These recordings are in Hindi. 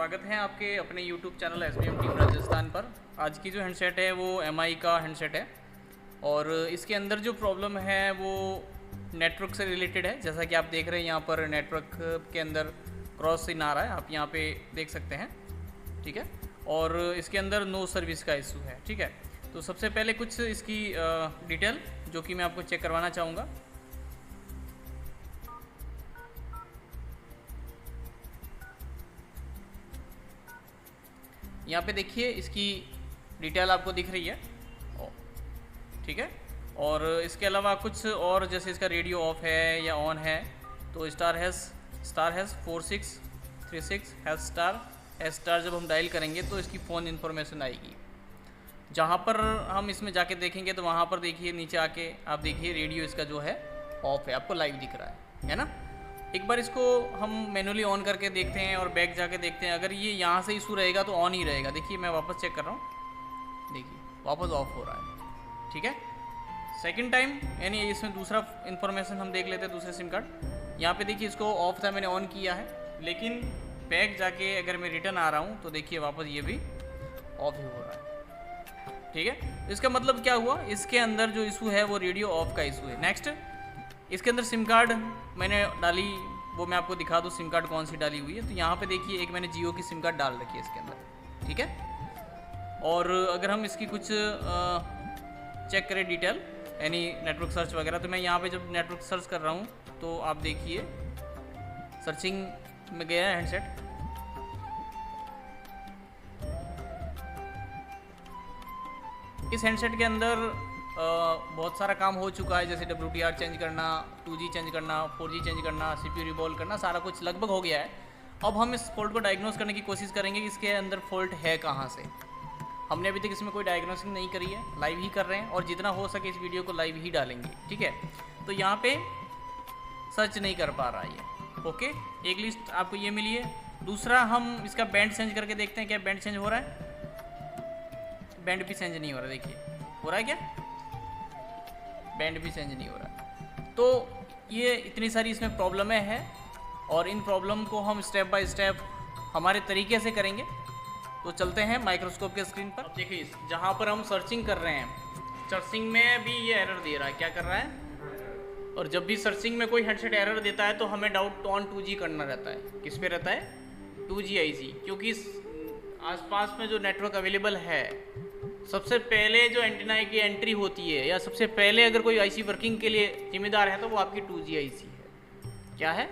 स्वागत है आपके अपने YouTube channel SBM team Rajasthan पर। आज की जो हैंडसेट है वो MI का हैंडसेट है और इसके अंदर जो प्रॉब्लम है वो नेटवर्क से रिलेटेड है। जैसा कि आप देख रहे हैं यहाँ पर नेटवर्क के अंदर क्रॉस सिग्नल आ रहा है, आप यहाँ पे देख सकते हैं, ठीक है। और इसके अंदर नो सर्विस का इशू है, ठीक है। तो सबसे पहले कुछ इसकी डिटेल जो कि मैं आपको चेक करवाना चाहूँगा। यहाँ पे देखिए इसकी डिटेल आपको दिख रही है, ठीक है। और इसके अलावा कुछ और जैसे इसका रेडियो ऑफ है या ऑन है, तो स्टार हैज़ 4636 ##, जब हम डायल करेंगे तो इसकी फ़ोन इन्फॉर्मेशन आएगी। जहाँ पर हम इसमें जाके देखेंगे तो वहाँ पर देखिए नीचे आके आप देखिए रेडियो इसका जो है ऑफ है, आपको लाइव दिख रहा है ना। एक बार इसको हम मैनुअली ऑन करके देखते हैं और बैक जाके देखते हैं। अगर ये यहाँ से इशू रहेगा तो ऑन ही रहेगा। देखिए मैं वापस चेक कर रहा हूँ, देखिए वापस ऑफ हो रहा है, ठीक है। सेकंड टाइम यानी इसमें दूसरा इन्फॉर्मेशन हम देख लेते हैं, दूसरे सिम कार्ड। यहाँ पे देखिए इसको ऑफ था, मैंने ऑन किया है, लेकिन बैक जाके अगर मैं रिटर्न आ रहा हूँ तो देखिए वापस ये भी ऑफ ही हो रहा है, ठीक है। इसका मतलब क्या हुआ, इसके अंदर जो इशू है वो रेडियो ऑफ का इशू है। नेक्स्ट, इसके अंदर सिम कार्ड मैंने डाली, वो मैं आपको दिखा दूँ सिम कार्ड कौन सी डाली हुई है। तो यहाँ पे देखिए एक मैंने जियो की सिम कार्ड डाल रखी है इसके अंदर, ठीक है। और अगर हम इसकी कुछ चेक करें डिटेल यानी नेटवर्क सर्च वगैरह, तो मैं यहाँ पे जब नेटवर्क सर्च कर रहा हूँ तो आप देखिए सर्चिंग में गया है हैंडसेट। इस हैंडसेट के अंदर बहुत सारा काम हो चुका है, जैसे WTR चेंज करना, 2G चेंज करना, 4G चेंज करना, CPU रिवॉल्व करना, सारा कुछ लगभग हो गया है। अब हम इस फॉल्ट को डायग्नोस करने की कोशिश करेंगे कि इसके अंदर फॉल्ट है कहाँ से। हमने अभी तक इसमें कोई डायग्नोसिंग नहीं करी है, लाइव ही कर रहे हैं और जितना हो सके इस वीडियो को लाइव ही डालेंगे, ठीक है। तो यहाँ पे सर्च नहीं कर पा रहा है ये, ओके। एक लिस्ट आपको ये मिली है। दूसरा हम इसका बैंड चेंज करके देखते हैं क्या बैंड चेंज हो रहा है। बैंड भी चेंज नहीं हो रहा, देखिए हो रहा है क्या, बैंड भी चेंज नहीं हो रहा। तो ये इतनी सारी इसमें प्रॉब्लमें हैं और इन प्रॉब्लम को हम स्टेप बाय स्टेप हमारे तरीके से करेंगे। तो चलते हैं माइक्रोस्कोप के स्क्रीन पर। देखिए जहाँ पर हम सर्चिंग कर रहे हैं, सर्चिंग में भी ये एरर दे रहा है, क्या कर रहा है। और जब भी सर्चिंग में कोई हेडसेट एरर देता है तो हमें डाउट ऑन 2G करना रहता है। किस पे रहता है, 2G IC, क्योंकि इस आसपास में जो नेटवर्क अवेलेबल है, सबसे पहले जो एंटीना की एंट्री होती है या सबसे पहले अगर कोई IC वर्किंग के लिए जिम्मेदार है तो वो आपकी 2G IC है। क्या है,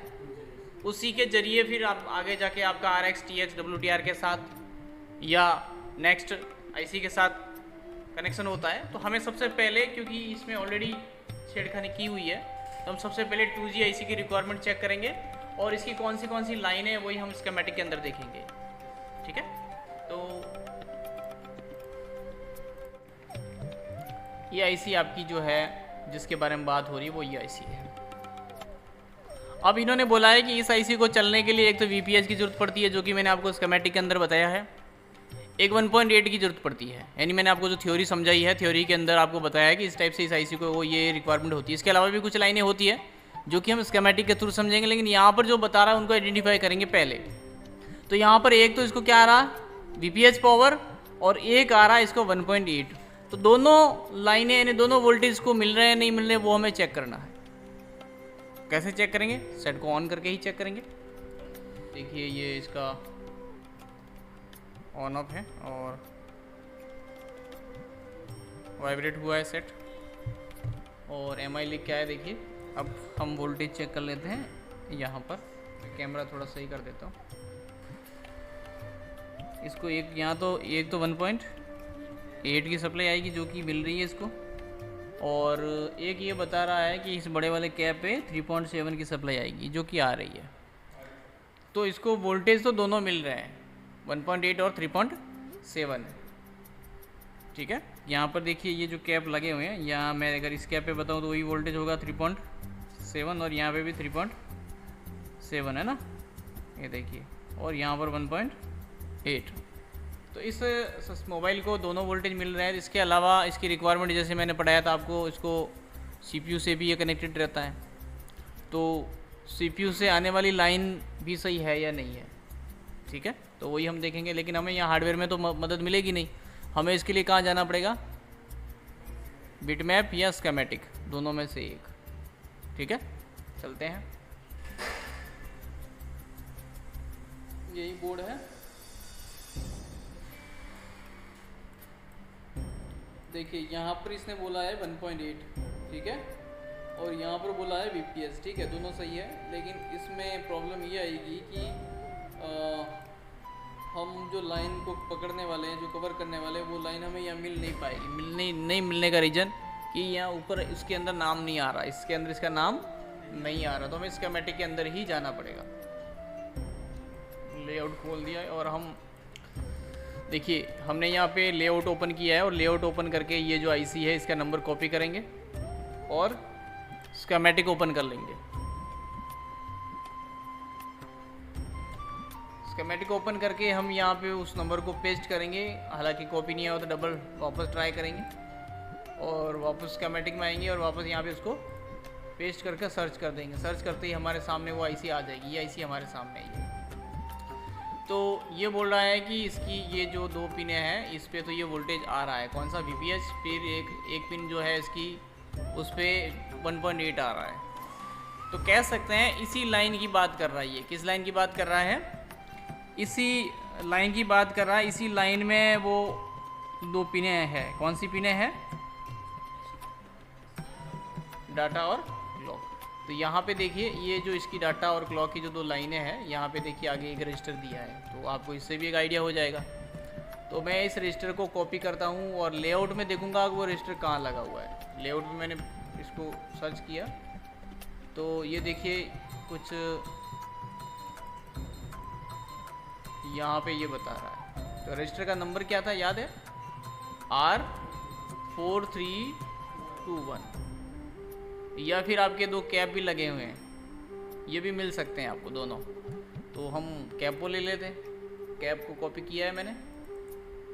उसी के जरिए फिर आप आगे जाके आपका RX TX WTR के साथ या नेक्स्ट IC के साथ कनेक्शन होता है। तो हमें सबसे पहले, क्योंकि इसमें ऑलरेडी छेड़खानी की हुई है, तो हम सबसे पहले 2G IC की रिक्वायरमेंट चेक करेंगे और इसकी कौन सी लाइन है वही हम स्कीमेटिक के अंदर देखेंगे, ठीक है। तो ये IC आपकी जो है जिसके बारे में बात हो रही है वो ये IC है। अब इन्होंने बोला है कि इस IC को चलने के लिए एक तो VPH की ज़रूरत पड़ती है, जो कि मैंने आपको स्कीमेटिक के अंदर बताया है। एक 1.8 की ज़रूरत पड़ती है, यानी मैंने आपको जो थ्योरी समझाई है, थ्योरी के अंदर आपको बताया है कि इस टाइप से इस IC को वो ये रिक्वायरमेंट होती है। इसके अलावा भी कुछ लाइनें होती है जो कि हम स्कीमेटिक के थ्रू समझेंगे, लेकिन यहाँ पर जो बता रहा है उनको आइडेंटिफाई करेंगे पहले। तो यहाँ पर एक तो इसको क्या आ रहा VPH पावर और एक आ रहा है इसको 1.8। तो दोनों लाइनें यानी दोनों वोल्टेज को मिल रहे हैं नहीं मिल रहे, वो हमें चेक करना है। कैसे चेक करेंगे, सेट को ऑन करके ही चेक करेंगे। देखिए ये इसका ऑन ऑफ है और वाइब्रेट हुआ है सेट और MI लिख के आया, देखिए। अब हम वोल्टेज चेक कर लेते हैं। यहाँ पर कैमरा थोड़ा सही कर देता हूँ इसको। यहाँ तो 1.8 की सप्लाई आएगी जो कि मिल रही है इसको, और एक ये बता रहा है कि इस बड़े वाले कैप पे 3.7 की सप्लाई आएगी जो कि आ रही है। तो इसको वोल्टेज तो दोनों मिल रहे हैं, 1.8 और 3.7, ठीक है। यहाँ पर देखिए ये जो कैप लगे हुए हैं, यहाँ मैं अगर इस कैप पे बताऊँ तो वही वोल्टेज होगा 3.7 और यहाँ पे भी 3.7 है ना, ये देखिए, और यहाँ पर 1.8। तो इस मोबाइल को दोनों वोल्टेज मिल रहे हैं। इसके अलावा इसकी रिक्वायरमेंट जैसे मैंने पढ़ाया था आपको, इसको CPU से भी ये कनेक्टेड रहता है। तो CPU से आने वाली लाइन भी सही है या नहीं है, ठीक है। तो वही हम देखेंगे, लेकिन हमें यहाँ हार्डवेयर में तो मदद मिलेगी नहीं, हमें इसके लिए कहाँ जाना पड़ेगा, बिटमैप या स्कीमेटिक, दोनों में से एक। ठीक है, चलते हैं। यही बोर्ड है, देखिए यहाँ पर इसने बोला है 1.8, ठीक है, और यहाँ पर बोला है VPS, ठीक है, दोनों सही है। लेकिन इसमें प्रॉब्लम ये आएगी कि हम जो लाइन को पकड़ने वाले हैं, जो कवर करने वाले हैं, वो लाइन हमें यहाँ मिल नहीं पाएगी। नहीं मिलने का रीज़न कि यहाँ ऊपर इसके अंदर नाम नहीं आ रहा, इसके अंदर इसका नाम नहीं आ रहा, तो हमें स्कीमेटिक के अंदर ही जाना पड़ेगा। लेआउट खोल दिया है और हम देखिए हमने यहाँ पे लेआउट ओपन किया है, और लेआउट ओपन करके ये जो IC है इसका नंबर कॉपी करेंगे और स्कीमेटिक ओपन कर लेंगे। स्कीमेटिक ओपन करके हम यहाँ पे उस नंबर को पेस्ट करेंगे, हालांकि कॉपी नहीं आया तो डबल वापस ट्राई करेंगे और वापस स्कीमेटिक में आएंगे और वापस यहाँ पे उसको पेस्ट करके सर्च कर देंगे। सर्च करते ही हमारे सामने वो IC आ जाएगी, ये IC हमारे सामने आई है। तो ये बोल रहा है कि इसकी ये जो 2 पिनें हैं इस पे तो ये वोल्टेज आ रहा है, कौन सा VPS, फिर एक पिन जो है इसकी उस पर 1.8 आ रहा है। तो कह सकते हैं इसी लाइन की बात कर रहा है ये। किस लाइन की बात कर रहा है? इसी लाइन की बात कर रहा है। इसी लाइन में वो 2 पिनें हैं। कौन सी पिनें हैं? डाटा और क्लॉक। तो यहाँ पे देखिए ये जो इसकी डाटा और क्लॉक की जो 2 लाइनें हैं, यहाँ पे देखिए आगे एक रजिस्टर दिया है, तो आपको इससे भी एक आइडिया हो जाएगा। तो मैं इस रजिस्टर को कॉपी करता हूँ और लेआउट में देखूँगा वो रजिस्टर कहाँ लगा हुआ है। लेआउट में मैंने इसको सर्च किया तो ये देखिए कुछ यहाँ पे ये बता रहा है। तो रजिस्टर का नंबर क्या था याद है? R4321। या फिर आपके 2 कैप भी लगे हुए हैं, ये भी मिल सकते हैं आपको दोनों। तो हम कैप को ले लेते हैं। कैप को कॉपी किया है मैंने,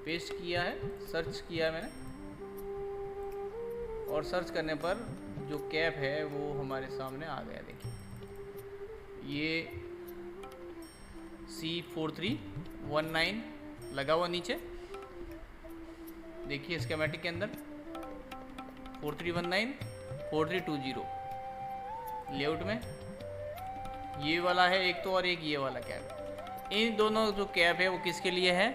पेस्ट किया है, सर्च किया है मैंने, और सर्च करने पर जो कैप है वो हमारे सामने आ गया। देखिए ये C4319 लगा हुआ नीचे, देखिए स्कीमेटिक के अंदर 4319 4320 लेआउट में ये वाला है एक तो, और एक ये वाला कैप। इन दोनों जो कैप है वो किसके लिए है?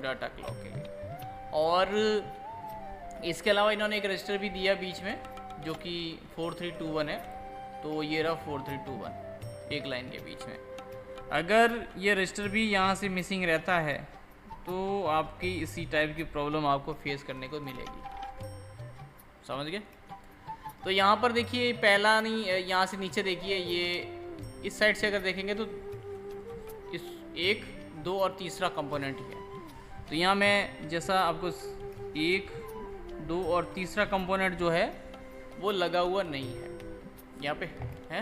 डाटा क्लॉक के लिए। और इसके अलावा इन्होंने एक रजिस्टर भी दिया बीच में जो कि 4321 है। तो ये रहा 4321 एक लाइन के बीच में। अगर ये रजिस्टर भी यहाँ से मिसिंग रहता है तो आपकी इसी टाइप की प्रॉब्लम आपको फेस करने को मिलेगी। समझ गए? तो यहाँ पर देखिए पहला नहीं, यहाँ से नीचे देखिए, ये इस साइड से अगर देखेंगे तो इस 1, 2 और तीसरा कंपोनेंट ही है। तो यहाँ मैं जैसा आपको 1, 2 और तीसरा कंपोनेंट जो है वो लगा हुआ नहीं है। यहाँ पे है,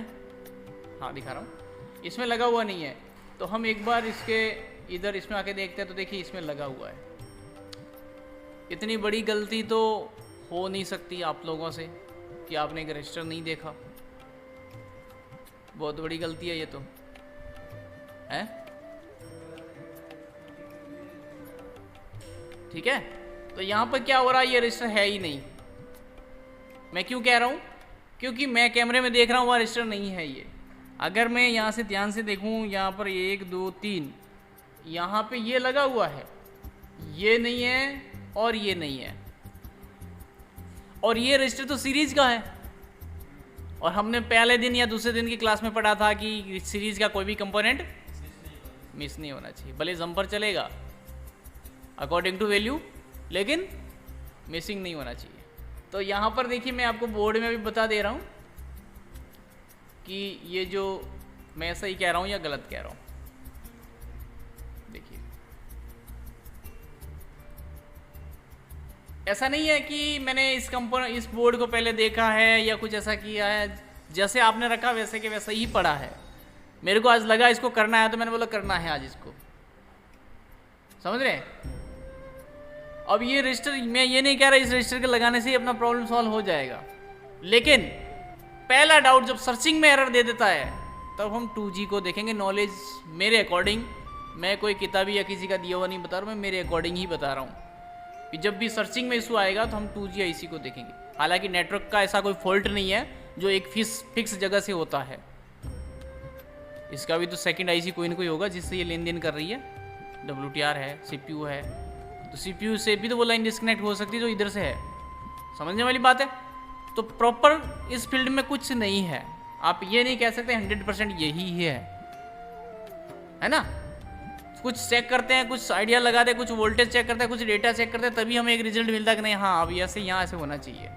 हाँ दिखा रहा हूँ, इसमें लगा हुआ नहीं है। तो हम एक बार इसके इधर इसमें आके देखते हैं तो देखिए इसमें लगा हुआ है। इतनी बड़ी गलती तो हो नहीं सकती आप लोगों से कि आपने एक रजिस्टर नहीं देखा। बहुत बड़ी गलती है ये तो, है? ठीक है। तो यहाँ पर क्या हो रहा है, ये रजिस्टर है ही नहीं। मैं क्यों कह रहा हूँ? क्योंकि मैं कैमरे में देख रहा हूँ वहाँ रजिस्टर नहीं है ये। अगर मैं यहाँ से ध्यान से देखूँ, यहाँ पर 1, 2, 3 यहाँ पे ये लगा हुआ है, ये नहीं है और ये नहीं है, और ये रजिस्टर तो सीरीज का है। और हमने पहले दिन या दूसरे दिन की क्लास में पढ़ा था कि सीरीज का कोई भी कंपोनेंट मिस नहीं होना चाहिए, भले जंपर चलेगा अकॉर्डिंग टू वैल्यू, लेकिन मिसिंग नहीं होना चाहिए। तो यहाँ पर देखिए मैं आपको बोर्ड में भी बता दे रहा हूँ कि ये जो मैं सही कह रहा हूँ या गलत कह रहा हूँ। देखिए ऐसा नहीं है कि मैंने इस बोर्ड को पहले देखा है या कुछ ऐसा किया है। जैसे आपने रखा वैसे के वैसा ही पढ़ा है। मेरे को आज लगा इसको करना है तो मैंने बोला करना है आज इसको। समझ रहे हैं? अब ये रजिस्टर, मैं ये नहीं कह रहा इस रजिस्टर के लगाने से ही अपना प्रॉब्लम सॉल्व हो जाएगा, लेकिन पहला डाउट जब सर्चिंग में एरर दे देता है तब हम 2G को देखेंगे। नॉलेज मेरे अकॉर्डिंग, मैं कोई किताबी या किसी का दिया हुआ नहीं बता रहा हूँ, मैं मेरे अकॉर्डिंग ही बता रहा हूँ कि जब भी सर्चिंग में इशू आएगा तो हम 2G IC को देखेंगे। हालांकि नेटवर्क का ऐसा कोई फॉल्ट नहीं है जो एक फिक्स जगह से होता है, इसका भी तो सेकंड IC कोई ना कोई होगा जिससे ये लेन देन कर रही है। WTR है, CPU है, तो CPU से भी तो वो लाइन डिस्कनेक्ट हो सकती है जो इधर से है। समझने वाली बात है। तो प्रॉपर इस फील्ड में कुछ नहीं है, आप ये नहीं कह सकते 100% यही है ना। कुछ चेक करते हैं, कुछ आइडिया लगाते हैं, कुछ वोल्टेज चेक करते हैं, कुछ डेटा चेक करते हैं, तभी हमें एक रिजल्ट मिलता है कि नहीं हाँ अब ऐसे यहाँ ऐसे होना चाहिए,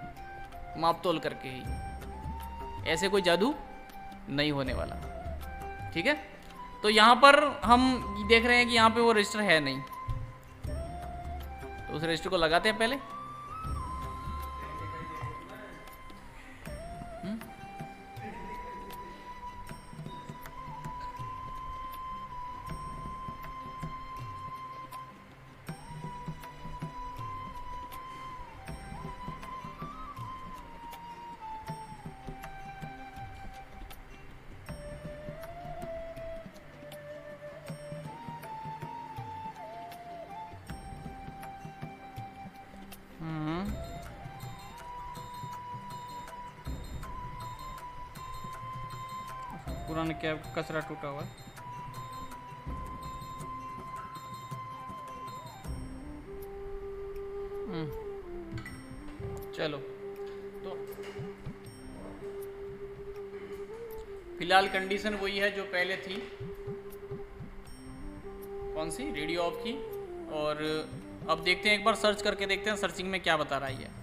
माप तोल करके ही। ऐसे कोई जादू नहीं होने वाला, ठीक है। तो यहाँ पर हम देख रहे हैं कि यहाँ पे वो रजिस्टर है नहीं, तो उस रजिस्टर को लगाते हैं पहले। पुराने क्या कचरा टूटा हुआ है। चलो, तो फिलहाल कंडीशन वही है जो पहले थी। कौन सी? रेडियो ऑफ की। और अब देखते हैं, एक बार सर्च करके देखते हैं सर्चिंग में क्या बता रहा है।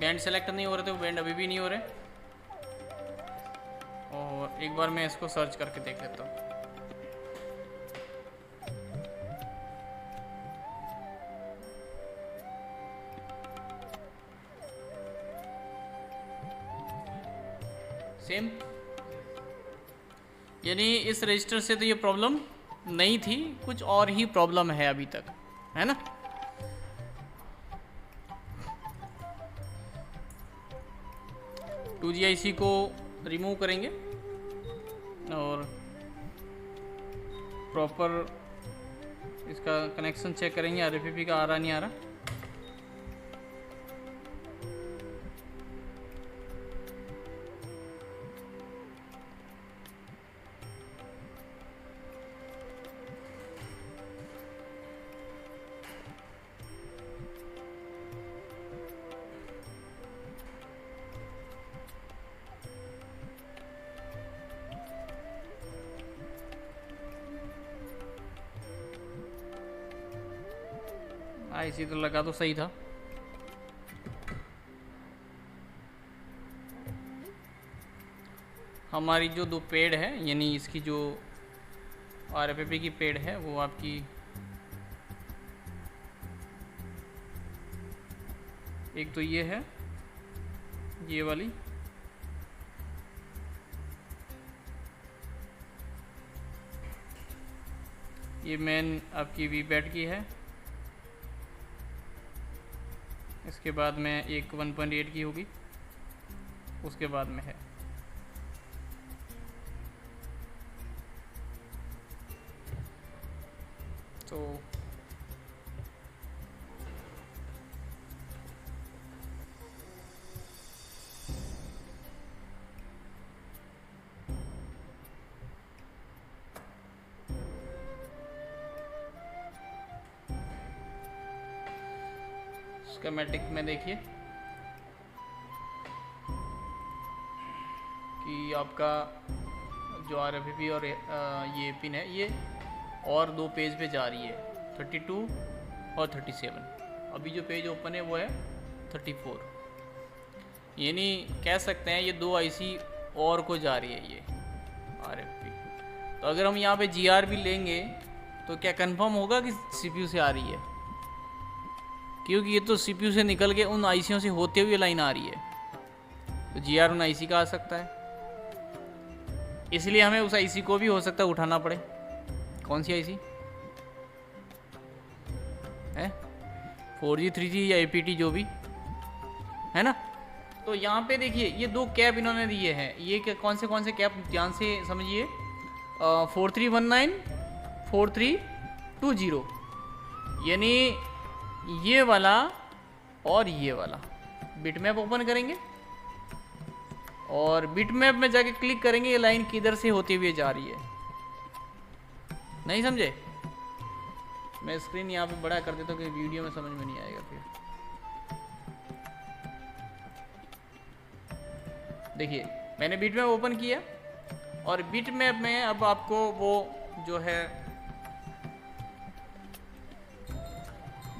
बैंड सेलेक्ट नहीं हो रहे थे, वो बैंड अभी भी नहीं हो रहे। और एक बार मैं इसको सर्च करके देख लेता हूँ। सेम, यानी इस रजिस्टर से तो ये प्रॉब्लम नहीं थी, कुछ और ही प्रॉब्लम है अभी तक, है ना। टू जी IC को रिमूव करेंगे और प्रॉपर इसका कनेक्शन चेक करेंगे, RFP का आ रहा नहीं आ रहा। IC तो लगा तो सही था। हमारी जो दो पेड़ है, यानी इसकी जो RFP की पेड़ है वो आपकी एक तो ये है, ये वाली, ये मेन आपकी VBAT की है। इसके बाद में एक 1.8 की होगी, उसके बाद में है तो स्कीमेटिक में देखिए कि आपका जो RFP और ये पिन है, ये और दो पेज पे जा रही है, 32 और 37। अभी जो पेज ओपन है वो है 34, यानी कह सकते हैं ये दो IC और को जा रही है ये RFP। तो अगर हम यहाँ पे GR भी लेंगे तो क्या कंफर्म होगा कि CPU से आ रही है, क्योंकि ये तो CPU से निकल के उन ICओं से होते हुए लाइन आ रही है, तो GR उन IC का आ सकता है। इसलिए हमें उस आईसी को भी हो सकता है उठाना पड़े। कौन सी आईसी है? 4G 3G या APT जो भी है ना। तो यहाँ पे देखिए ये दो कैप इन्होंने दिए हैं, ये कौन से कैप ध्यान से समझिए। 4319 4320, यानी ये वाला और ये वाला। बिटमैप ओपन करेंगे और बिटमैप में जाके क्लिक करेंगे, ये लाइन किधर से होती हुई जा रही है। नहीं समझे? मैं स्क्रीन यहाँ पे बड़ा कर देता हूँ कि वीडियो में समझ में नहीं आएगा फिर। देखिए मैंने बिटमैप ओपन किया और बिटमैप में अब आपको वो जो है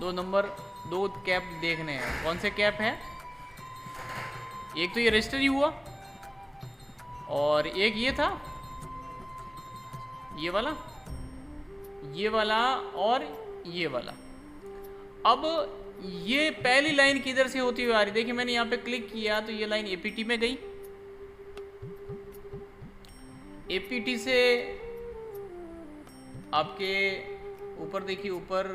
2 कैप देखने हैं। कौन से कैप हैं? एक तो ये रजिस्टर ही हुआ और एक ये था, ये वाला और ये वाला। अब ये पहली लाइन किधर से होती हुई आ रही? देखिए मैंने यहाँ पे क्लिक किया तो ये लाइन APT में गई। APT से आपके ऊपर देखिए, ऊपर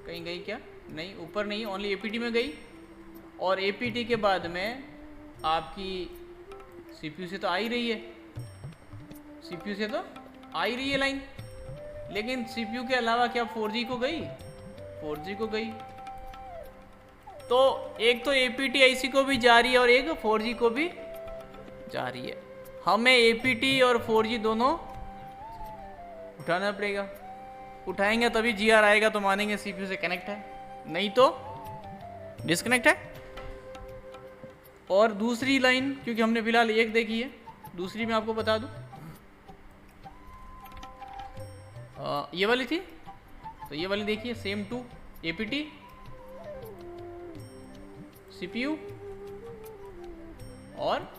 कहीं गई क्या? नहीं, ऊपर नहीं, ओनली APT में गई। और APT के बाद में आपकी CPU से तो आ ही रही है, CPU से तो आ ही रही है लाइन, लेकिन CPU के अलावा क्या 4G को गई? 4G को गई। तो एक तो APT IC को भी जा रही है और एक 4G को भी जा रही है। हमें APT और 4G दोनों उठाना पड़ेगा। उठाएंगे तभी GR आएगा, तो मानेंगे CPU से कनेक्ट है, नहीं तो डिस्कनेक्ट है। और दूसरी लाइन, क्योंकि हमने फिलहाल एक देखी है, दूसरी मैं आपको बता दूं, ये वाली थी, तो ये वाली देखिए सेम टू APT CPU और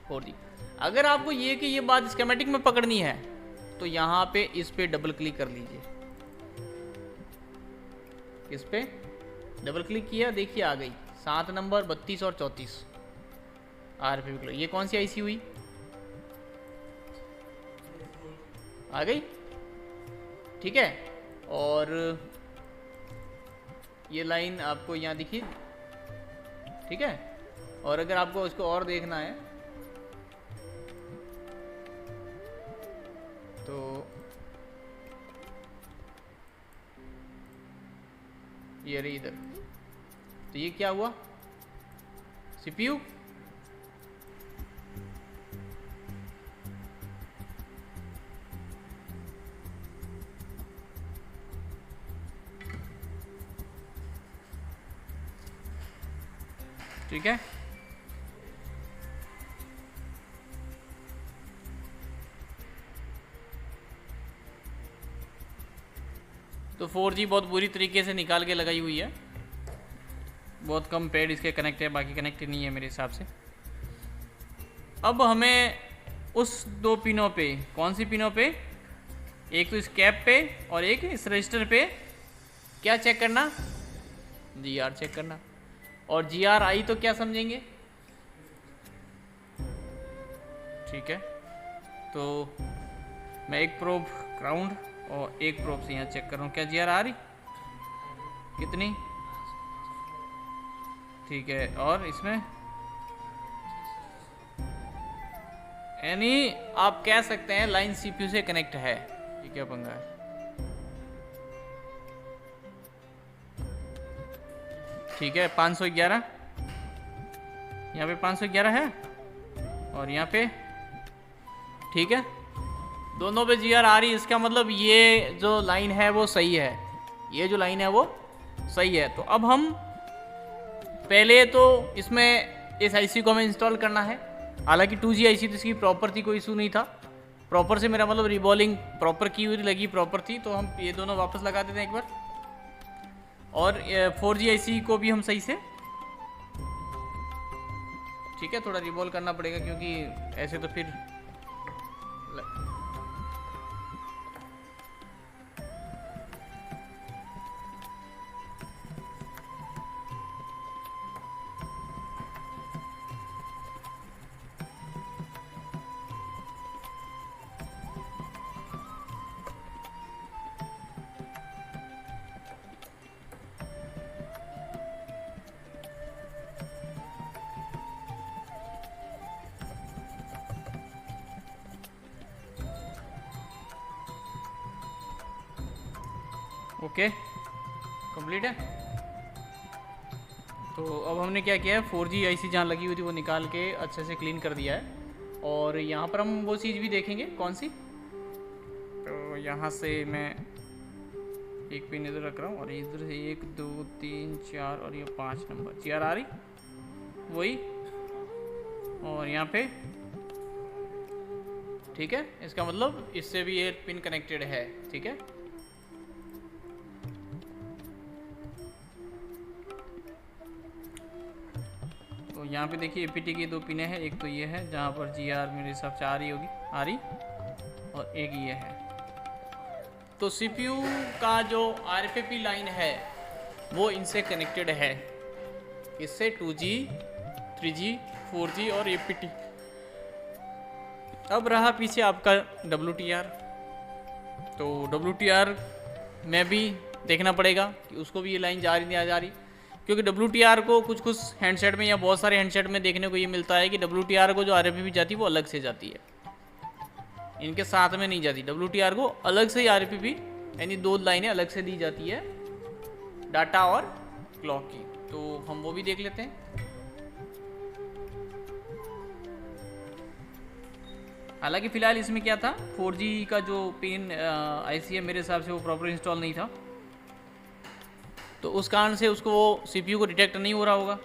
4G। अगर आपको ये कि ये बात स्कीमेटिक में पकड़नी है तो यहाँ पे इस पे डबल क्लिक कर लीजिए। इस पे डबल क्लिक किया, देखिए आ गई 7 नंबर 32 और 34 RFID। ये कौन सी IC हुई? आ गई, ठीक है। और ये लाइन आपको यहाँ दिखी, ठीक है। और अगर आपको इसको और देखना है तो ये रही इधर। तो ये क्या हुआ? CPU ठीक है। तो 4G बहुत बुरी तरीके से निकाल के लगाई हुई है, बहुत कम पैड इसके कनेक्ट है, बाकी कनेक्ट नहीं है मेरे हिसाब से। अब हमें उस 2 पिनों पे, कौन सी पिनों पे? एक तो इस कैप पे और एक इस रजिस्टर पे क्या चेक करना? GR चेक करना। और GR आई तो क्या समझेंगे? ठीक है, तो मैं एक प्रोब ग्राउंड और एक प्रोब से यहाँ चेक कर रहा हूँ, क्या GR आ रही? कितनी? ठीक है। और इसमें यानी आप कह सकते हैं लाइन CPU से कनेक्ट है। ये क्या पंगा है? ठीक है, 511 यहाँ पे 511 है और यहाँ पे, ठीक है, दोनों पे GR आ रही है। इसका मतलब ये जो लाइन है वो सही है, ये जो लाइन है वो सही है। तो अब हम पहले तो इसमें इस IC को हमें इंस्टॉल करना है। हालांकि 2G IC तो इसकी प्रॉपर थी, कोई इशू नहीं था। प्रॉपर से मेरा मतलब रिबॉलिंग प्रॉपर की हुई लगी, प्रॉपर थी। तो हम ये दोनों वापस लगा देते हैं एक बार। और 4G IC को भी हम सही से, ठीक है, थोड़ा रिबॉल करना पड़ेगा क्योंकि ऐसे तो फिर ओके, कंप्लीट है। तो अब हमने क्या किया है, 4G IC जहाँ लगी हुई थी वो निकाल के अच्छे से क्लीन कर दिया है। और यहाँ पर हम वो चीज़ भी देखेंगे, कौन सी, तो यहाँ से मैं एक पिन इधर रख रहा हूँ और इधर से 1 2 3 4 और ये 5 नंबर GR आ रही वही, और यहाँ पे ठीक है। इसका मतलब इससे भी ये पिन कनेक्टेड है, ठीक है। तो यहाँ पे देखिए APT की 2 पिनें हैं, एक तो ये है जहाँ पर GR मेरे हिसाब से आ रही होगी, आ रही, और एक ये है। तो CPU का जो RFP लाइन है वो इनसे कनेक्टेड है, इससे 2G 3G 4G और APT। अब रहा पीछे आपका WTR। तो WTR में भी देखना पड़ेगा कि उसको भी ये लाइन जा रही नहीं जा रही, क्योंकि WTR को कुछ हैंडसेट में या बहुत सारे हैंडसेट में देखने को ये मिलता है कि WTR को जो RFP जाती है वो अलग से जाती है, इनके साथ में नहीं जाती। WTR को अलग से ही RFP यानी 2 लाइनें अलग से दी जाती है, डाटा और क्लॉक की। तो हम वो भी देख लेते हैं। हालांकि फ़िलहाल इसमें क्या था, 4G का जो पिन IC है मेरे हिसाब से वो प्रॉपर इंस्टॉल नहीं था, तो उस कारण से उसको वो CPU को डिटेक्ट नहीं हो रहा होगा।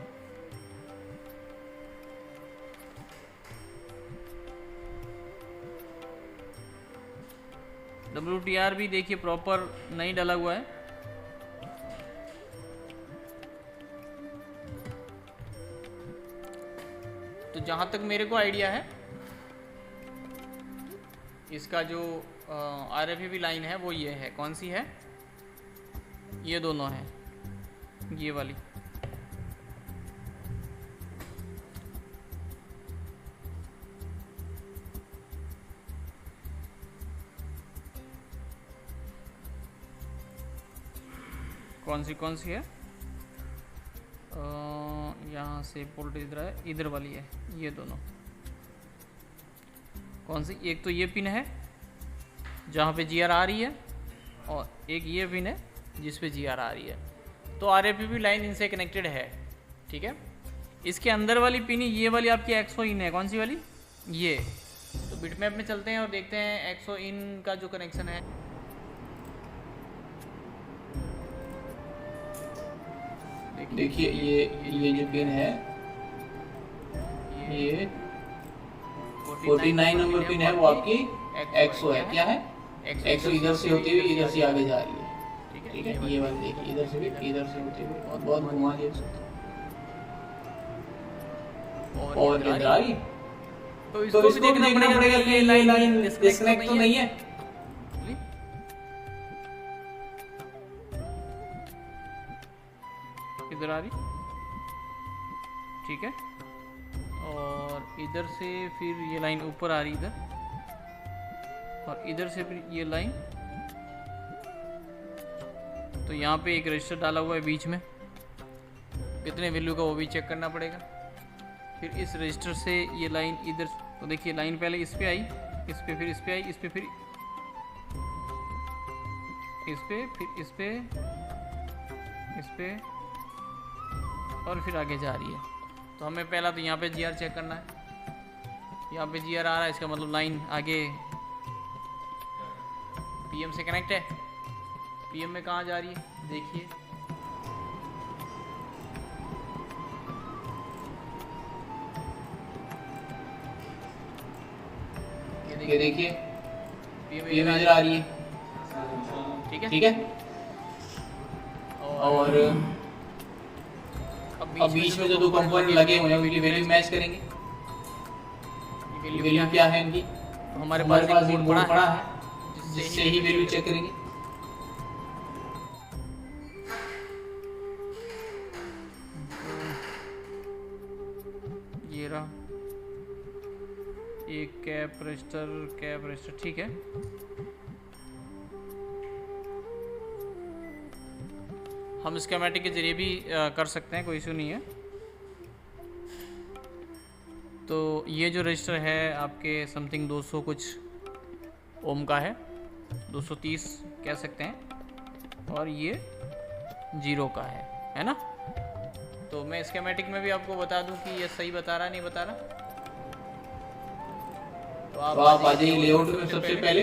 WTR भी देखिए प्रॉपर नहीं डाला हुआ है। तो जहाँ तक मेरे को आइडिया है, इसका जो RFP लाइन है वो ये है, कौन सी है, ये दोनों है, ये वाली। कौन सी है, यहाँ से वोल्टेज इधर है, इधर वाली है, ये दोनों। कौन सी, एक तो ये पिन है जहाँ पे GR आ रही है, और एक ये पिन है जिस पे GR आ रही है। तो RFP लाइन इनसे कनेक्टेड है, ठीक है। इसके अंदर वाली पिन ये वाली आपकी एक्सो इन है, कौन सी वाली, ये। तो बिटमैप में चलते हैं और देखते हैं एक्सो इन का जो कनेक्शन है। देखिए ये जो पिन है, ये 49 नंबर पिन है, वो आपकी एक्सो है। क्या है, एक्सो इधर से होती हुई इधर से आगे जा रही है, ठीक है। ये वाली देखिए, इधर से भी इधर से होती हुई बहुत घुमा दिया और इधर आ रही। तो इसको भी देखना पड़ेगा कि ये लाइन डिस्कनेक्ट तो नहीं है। इधर आ रही, ठीक है। और इधर से फिर ये लाइन ऊपर आ रही इधर, और इधर से फिर ये लाइन। तो यहाँ पे एक रजिस्टर डाला हुआ है बीच में, कितने वैल्यू का वो भी चेक करना पड़ेगा। फिर इस रजिस्टर से ये लाइन इधर, तो देखिए लाइन पहले इस पे आई, इस पे, फिर इस पे आई, इस पे, फिर इस पे, फिर इस पे, इस पे, और फिर आगे जा रही है। तो हमें पहला तो यहाँ पे GR चेक करना है। यहाँ पे GR आ रहा है, इसका मतलब लाइन आगे PM से कनेक्ट है। PM में कहाँ जा रही है, देखिए ये देखिए PM इधर आ रही है, ठीक है। और अब बीच में जो 2 कंपोनेंट लगे हुए हैं उनकी वैल्यू मैच करेंगे। वैल्यू क्या है इनकी, हमारे पास एक बोर्ड पड़ा है जिससे ही वैल्यू चेक करेंगे। ये रहा एक कैप रजिस्टर, ठीक है। हम स्कीमेटिक के जरिए भी कर सकते हैं, कोई इशू नहीं है। तो ये जो रजिस्टर है आपके समथिंग 200 कुछ ओम का है, 230 कह सकते हैं। और ये 0 का है ना। तो मैं स्कीमेटिक में भी आपको बता दूं कि ये सही बता रहा नहीं बता रहा। तो आप आ जाइए लेआउट में सबसे पहले,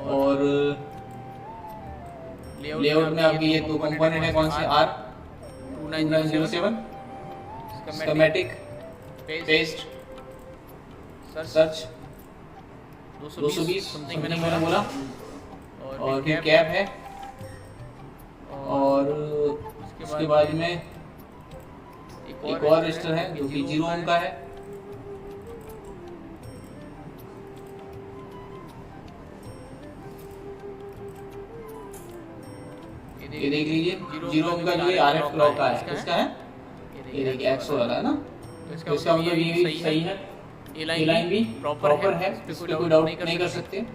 और लेआउट में आपके ये 2 कंपोनेंट है, कौन से, R2907 schematic, paste, search 220 something मैंने बोला, और फिर कैप है, और उसके बाद में एक और रजिस्टर है जो कि 0 ओम का है। ये देख लीजिए 0 ओम का जो है RF क्लॉक का है, इसका है ये देखिए 100 वाला है ना। तो इसका मतलब ये भी सही है, ये लाइन भी प्रॉपर है, इस पे कोई डाउट नहीं कर सकते।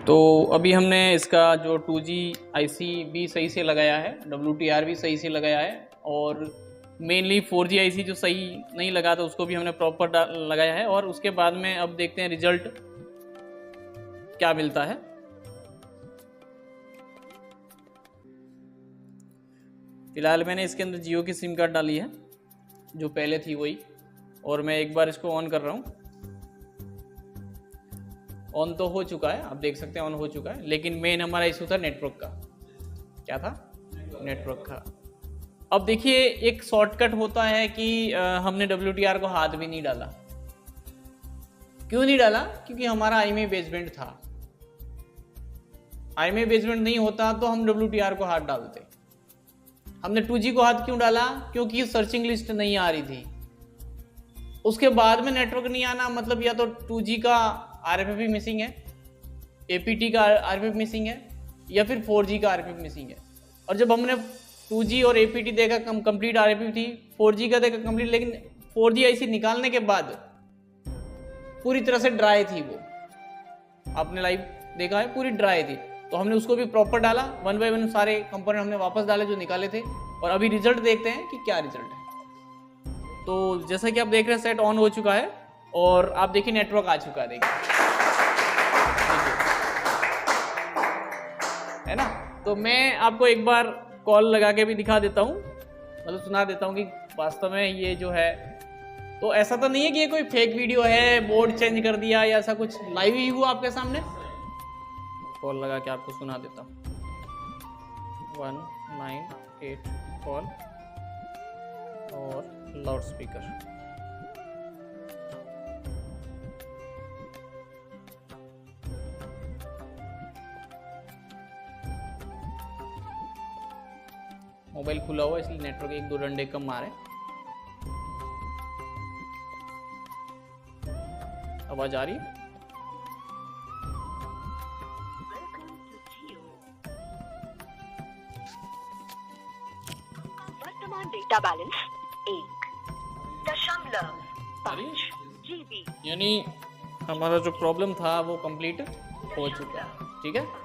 तो अभी हमने इसका जो 2G IC भी सही से लगाया है, WTR भी सही से लगाया है, और मेनली 4G IC जो सही नहीं लगा था उसको भी हमने प्रॉपर लगाया है। और उसके बाद में अब देखते हैं रिजल्ट क्या मिलता है। फिलहाल मैंने इसके अंदर जियो की सिम कार्ड डाली है जो पहले थी वही, और मैं एक बार इसको ऑन कर रहा हूँ। ऑन तो हो चुका है, आप देख सकते हैं ऑन हो चुका है, लेकिन मेन हमारा इशू था नेटवर्क का। क्या था? नेटवर्क का। अब देखिए एक शॉर्टकट होता है कि हमने WTR को हाथ भी नहीं डाला। क्यों नहीं डाला? क्योंकि हमारा IMEI बेसबैंड था। IMEI बेसबैंड नहीं होता तो हम WTR को हाथ डालते। हमने 2G को हाथ क्यों डाला? क्योंकि सर्चिंग लिस्ट नहीं आ रही थी। उसके बाद में नेटवर्क नहीं आना मतलब या तो 2G का RFP मिसिंग है, APT का RFP मिसिंग है, या फिर 4G का RFP मिसिंग है। और जब हमने 2G और APT देखा कंप्लीट RFP थी, 4G का देखा कंप्लीट, लेकिन 4G IC निकालने के बाद पूरी तरह से ड्राई थी वो। आपने लाइव देखा है, पूरी ड्राई थी। तो हमने उसको भी प्रॉपर डाला, 1 बाय 1 सारे कंपोनेंट हमने वापस डाले जो निकाले थे, और अभी रिजल्ट देखते हैं कि क्या रिजल्ट है। तो जैसा कि आप देख रहे हैं सेट ऑन हो चुका है, और आप देखिए नेटवर्क आ चुका है, देखिए है ना। तो मैं आपको एक बार कॉल लगा के भी दिखा देता हूँ, मतलब सुना देता हूँ कि वास्तव में ये जो है, तो ऐसा तो नहीं है कि ये कोई फेक वीडियो है, बोर्ड चेंज कर दिया या ऐसा कुछ, लाइव ही हुआ आपके सामने। कॉल लगा के आपको सुना देता हूँ। 198 कॉल और लाउड स्पीकर। मोबाइल खुला हुआ इसलिए नेटवर्क 1-2 डंडे कम मारे। आवाज आ रही है? वर्तमान डेटा बैलेंस 1.5 GB। यानी हमारा जो प्रॉब्लम था वो कंप्लीट हो चुका है। ठीक है।